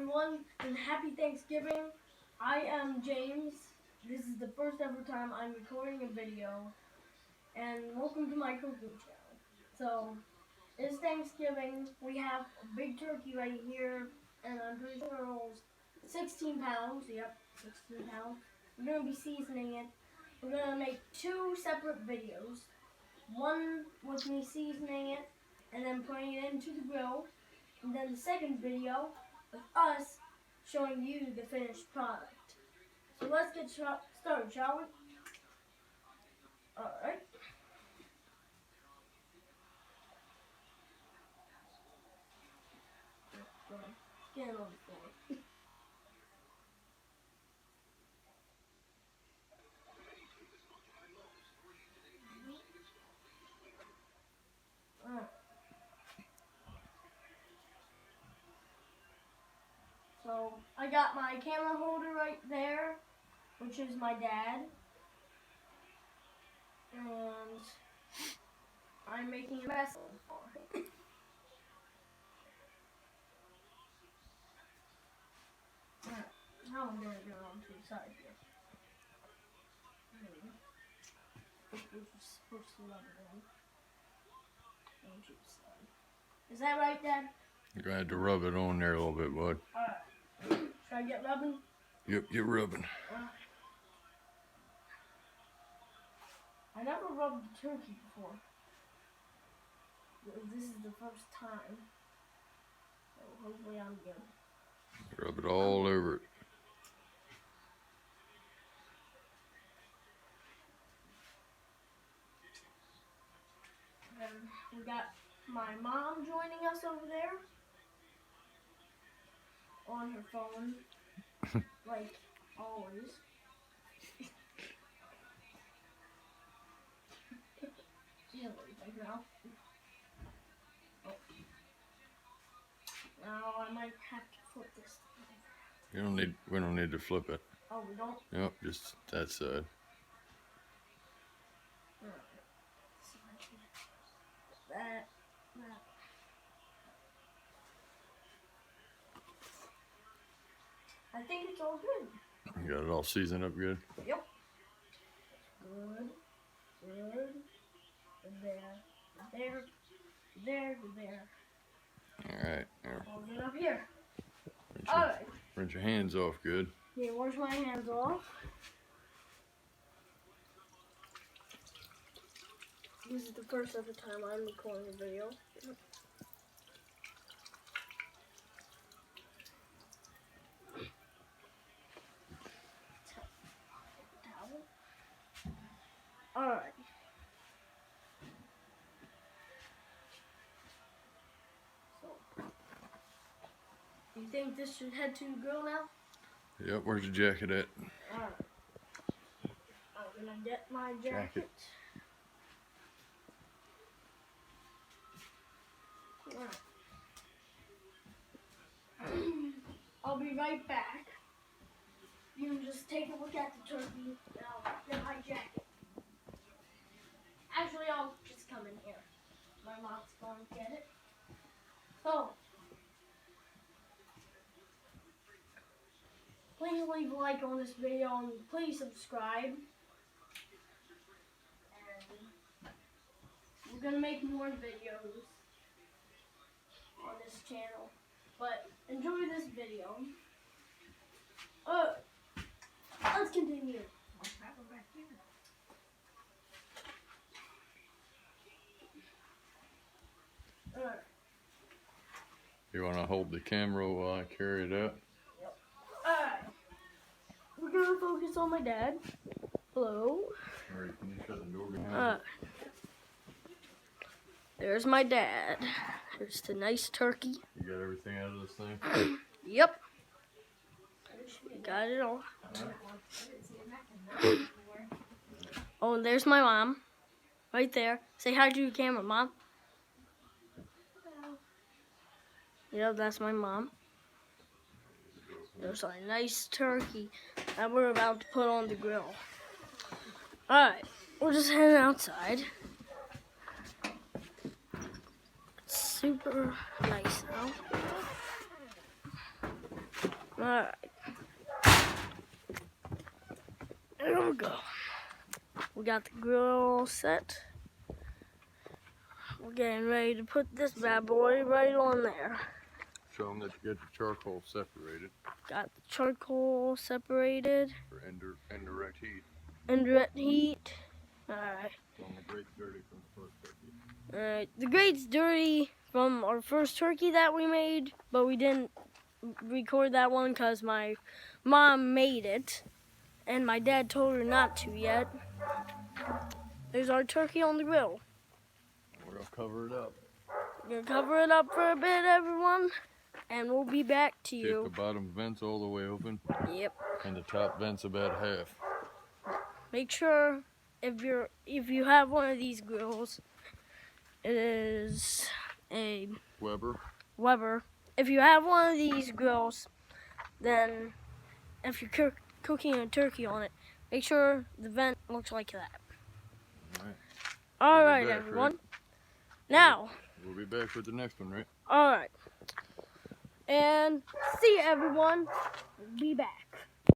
everyone, and happy Thanksgiving. I am James. This is the first ever time I'm recording a video, and welcome to my cooking channel. So, it's Thanksgiving. We have a big turkey right here, and I'm pretty sure it holds 16 pounds. Yep, 16 pounds. We're going to be seasoning it. We're going to make two separate videos. One with me seasoning it, and then putting it into the grill. And then the second video with us showing you the finished product. So let's get started, shall we? Alright. Get it on the floor. Alright. So I got my camera holder right there, which is my dad. And I'm making a mess for him. Alright, now I'm gonna go on to the side here. Supposed to rub it in. Is that right, Dad? You're going to have to rub it on there a little bit, bud. Alright. Should I get rubbing? Yep, get rubbing. I never rubbed the turkey before. This is the first time. So hopefully I'm good. Rub it all over it. And we got my mom joining us over there on her phone, like always. She's like now. Oh. Now I might have to flip this. We don't need to flip it. Oh, we don't? Yep, just that side. That. I think it's all good. You got it all seasoned up good? Yep. Good. There. Alright, there. I'll get up here. Alright. Rinse your hands off good. Yeah, wash my hands off. This is the first ever time I'm recording a video. Alright. So, do you think this should head to the grill now? Yep, where's your jacket at? Alright. I'm gonna get my jacket. Alright. I'll be right back. You can just take a look at the turkey and I'll get my jacket. Actually, I'll just come in here. My mom's going to get it. So, please leave a like on this video and please subscribe. And we're going to make more videos on this channel. But enjoy this video. Let's continue. Alright. You want to hold the camera while I carry it out? Yep. Alright. We're going to focus on my dad. Hello. Alright, can you shut the door behind you? There's my dad. There's the nice turkey. You got everything out of this thing? Yep. Got it all. Oh, and there's my mom. Right there. Say hi to your camera, Mom. Yep, that's my mom. There's a nice turkey that we're about to put on the grill. Alright, we're just heading outside. It's super nice now. Alright. There we go. We got the grill set. We're getting ready to put this bad boy right on there. Show them that you get the charcoal separated. Got the charcoal separated. For indirect heat. Indirect heat. Alright. On the grate's dirty from the first turkey. Alright. The grate's dirty from our first turkey that we made, but we didn't record that one because my mom made it. And my dad told her not to yet. There's our turkey on the grill. We're going to cover it up. We're going to cover it up for a bit, everyone. And we'll be back to you. Keep the bottom vents all the way open. Yep. And the top vents about half. Make sure if you have one of these grills, it is a Weber. If you have one of these grills, then if you're cooking a turkey on it, make sure the vent looks like that. All right, everyone. Right? Now We'll be back with the next one, right? all right. And see you, everyone. We'll be back.